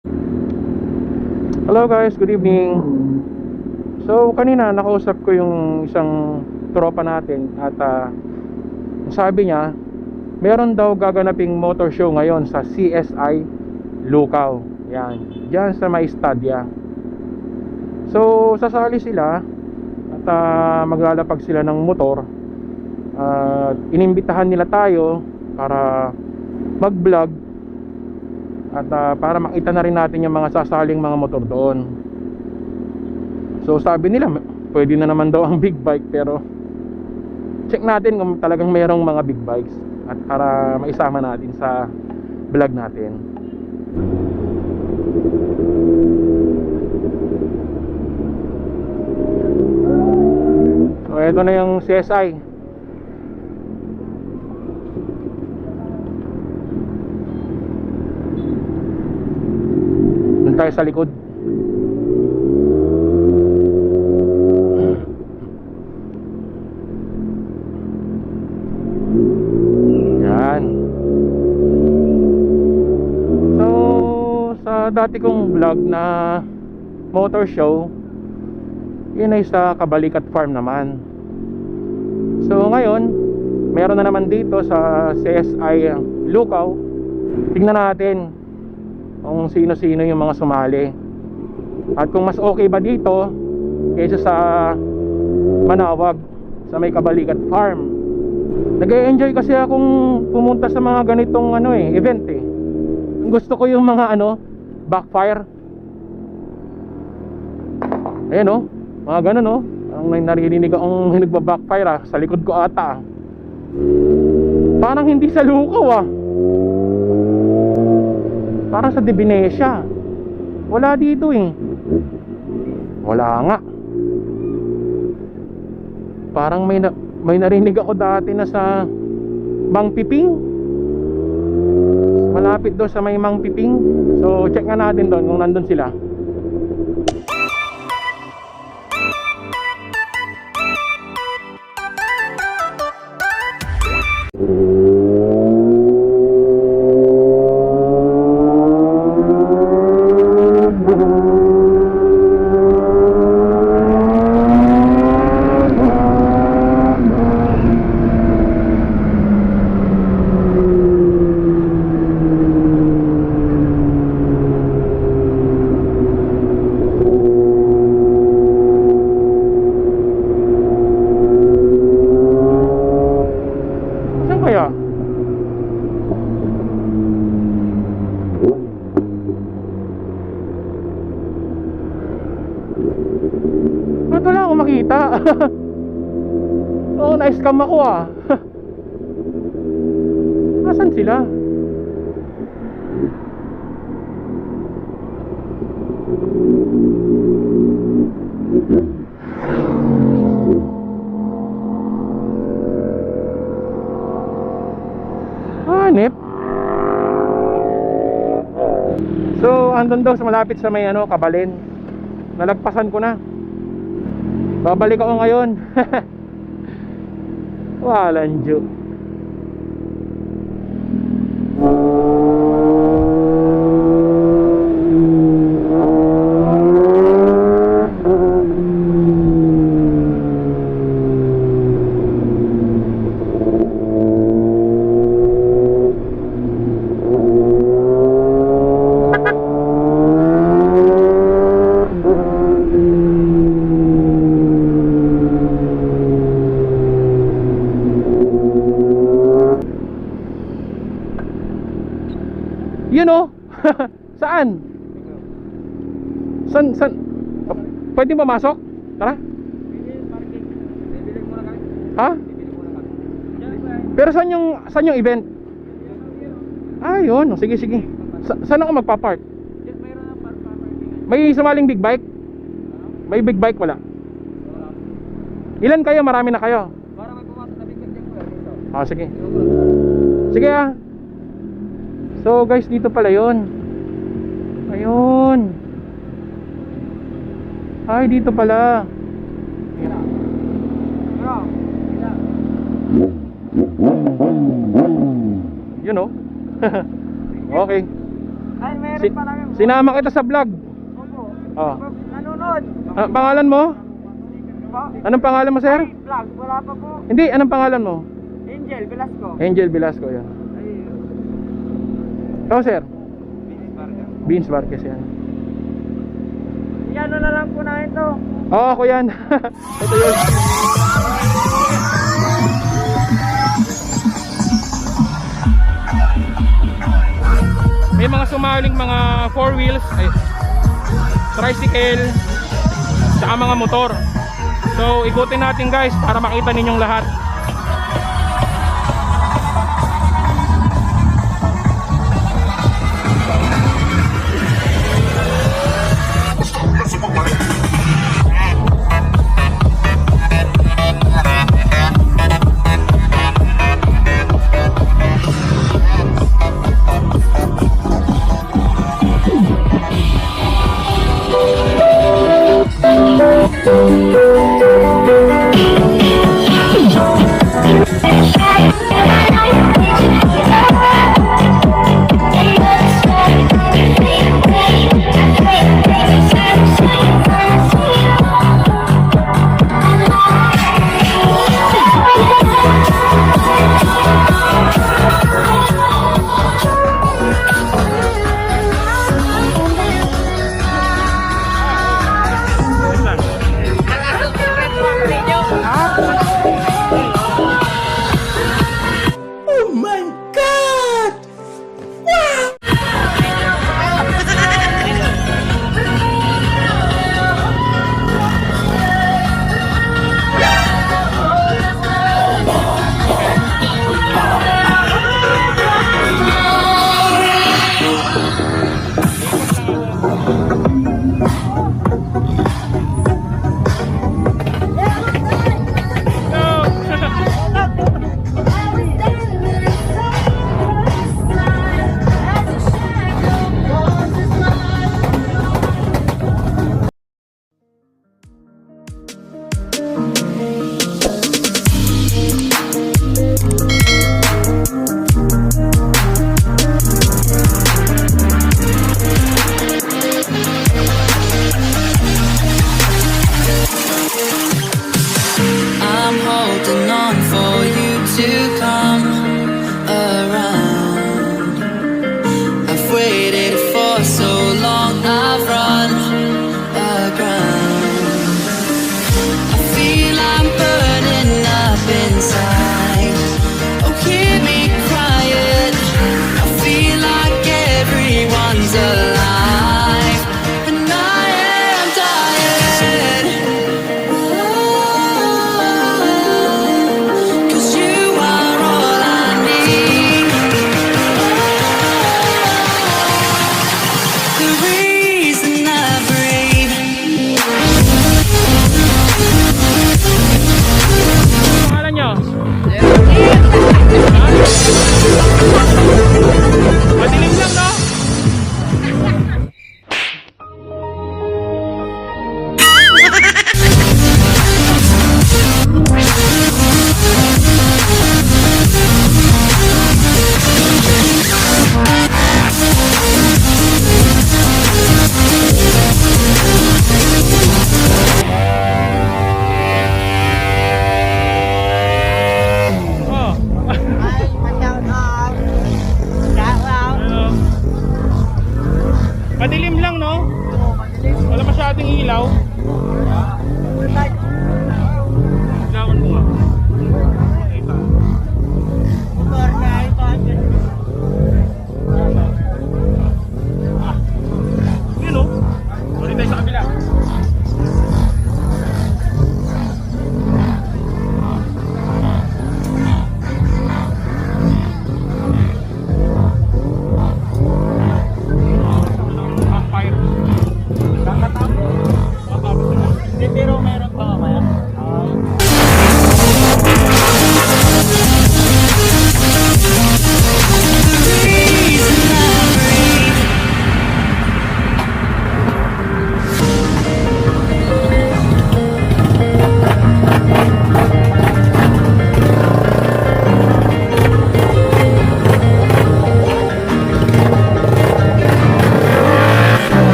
Hello guys, good evening. So kanina nakausap ko yung isang tropa natin at sabi niya meron daw gaganaping motor show ngayon sa CSI Lucao. Yan, diyan sa may estadya. So sasali sila at maglalapag sila ng motor. Inimbitahan nila tayo para mag-vlog at para makita na rin natin yung mga sasaling mga motor doon. So sabi nila pwede na naman daw ang big bike, pero check natin kung talagang merong mga big bikes at para maisama natin sa vlog natin. So ito na yung CSI. Doon tayo sa likod. Yan. So sa dati kong vlog na motor show, yun ay sa Kabalikat Farm naman. So ngayon meron na naman dito sa CSI Lucao. Tingnan natin kung sino-sino yung mga sumali at kung mas okay ba dito kaysa sa Manawag sa may Kabalikat Farm. Nag-e-enjoy kasi akong pumunta sa mga ganitong event eh. Gusto ko yung mga backfire. Ayan mga ganun ang narinig akong nagba-backfire sa likod ko ata. Parang hindi sa Lucao parang sa Divinesia. Wala dito eh. Wala nga. Parang may narinig ako dati na sa Mang Piping. Malapit doon sa may Mang Piping. So check nga natin doon kung nandun sila. Ba't wala akong makita? Oo, na-scam ako Nasaan sila? Hanip. So, andun daw sa malapit sa may Kabalin. Nalagpasan ko na. Babalik ako ngayon. Walang joke. Saan? San? Pwede pumasok? Tara. Ha? Pero saan yung event? Yun. Sige. Saan ako magpa-park? May sumaling big bike? May big bike wala? Ilan kayo? Marami na kayo? Parang may pumasok na big bike dyan. Sige. Sige So guys, dito pala yun. Ayun. Ay, dito pala. Yun Okay. Ay, meron pa lang yung... Sinama kita sa vlog. Opo. Oh. Nanonood. Pangalan mo? Po? Anong pangalan mo, sir? Ay, vlog. Wala pa po. Hindi, anong pangalan mo? Angel Velasco. Angel Velasco, yan. Ay, Ikaw, sir? Binis Barca. Beans Marquez, yan. Yan na lang po na ito. Oo, ako yan. Ito yun. May mga sumaling mga 4 wheels, ay, tricycle, saka mga motor. So ikutin natin guys para makita ninyong lahat. Madilim lang, no? Wala masyadong ilaw. Ilawan mo nga. Yun, no? Ulit tayo sa kabila. Pero meron pa naman.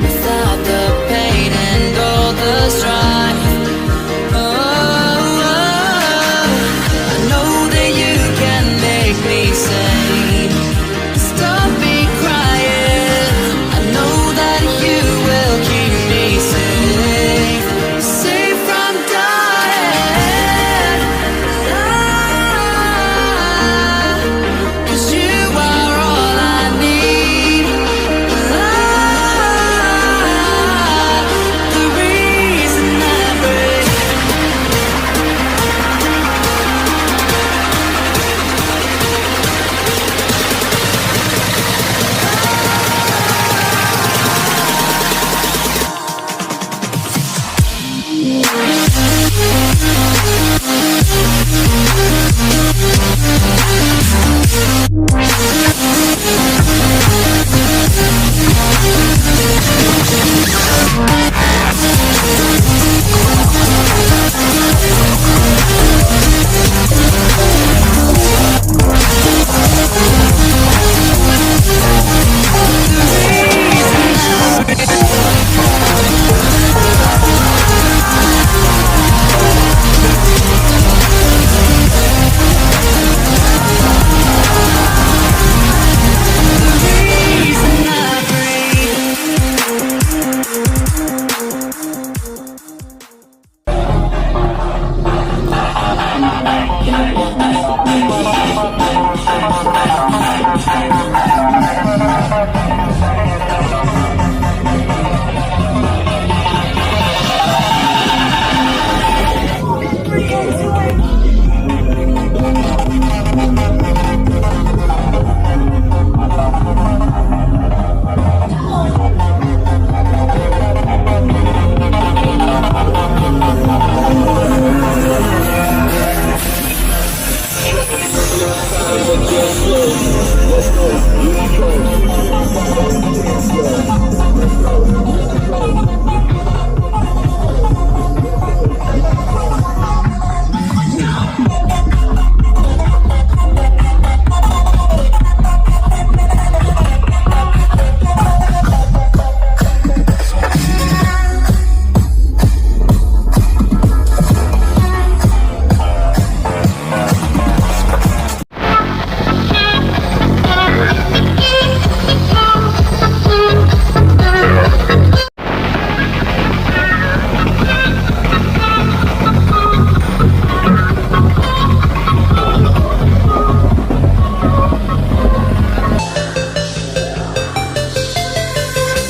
Without the pain and all the strife. I know that you can make me say, stop me crying. I know that you will keep me safe, safe from dying. 'Cause you are all I need. The reason I break.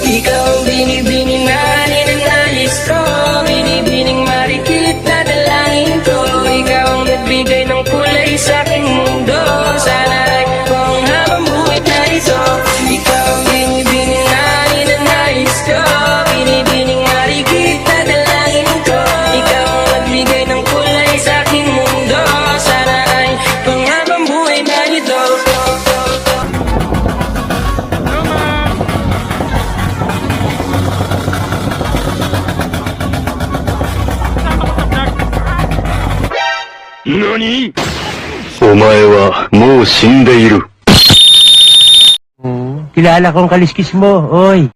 Ikaw ang binibining na ninanais ko, binibining marikit na dalangin ko. Ikaw ang nagbigay ng kulay sa aking mundo. Sana ay kung habang buhay na ito. Ikaw ang binibining na ninanais ko, binibining marikit na dalangin ko. Ikaw ang nagbigay ng kulay sa aking mundo. Sana ay kung habang buhay na ito. NANI?! お前はもう死んでいる。 Kilala kong kaliskis mo, oy.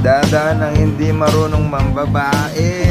Dadaan ang hindi marunong mambabae.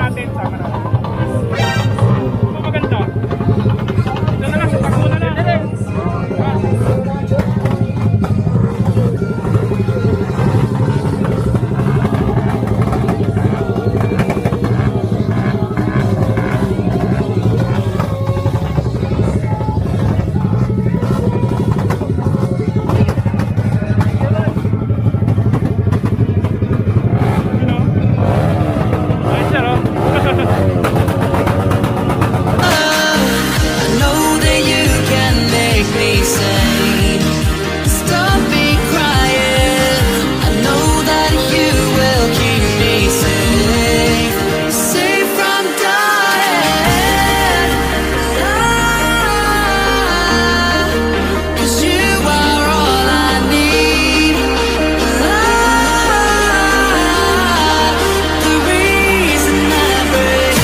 natin. Sama na. Ito maganda. Ito na lang, takbo na lang. I know that you can make me say, stop me crying. I know that you will keep me safe, safe from dying. 'Cause you are all I need. The reason I break.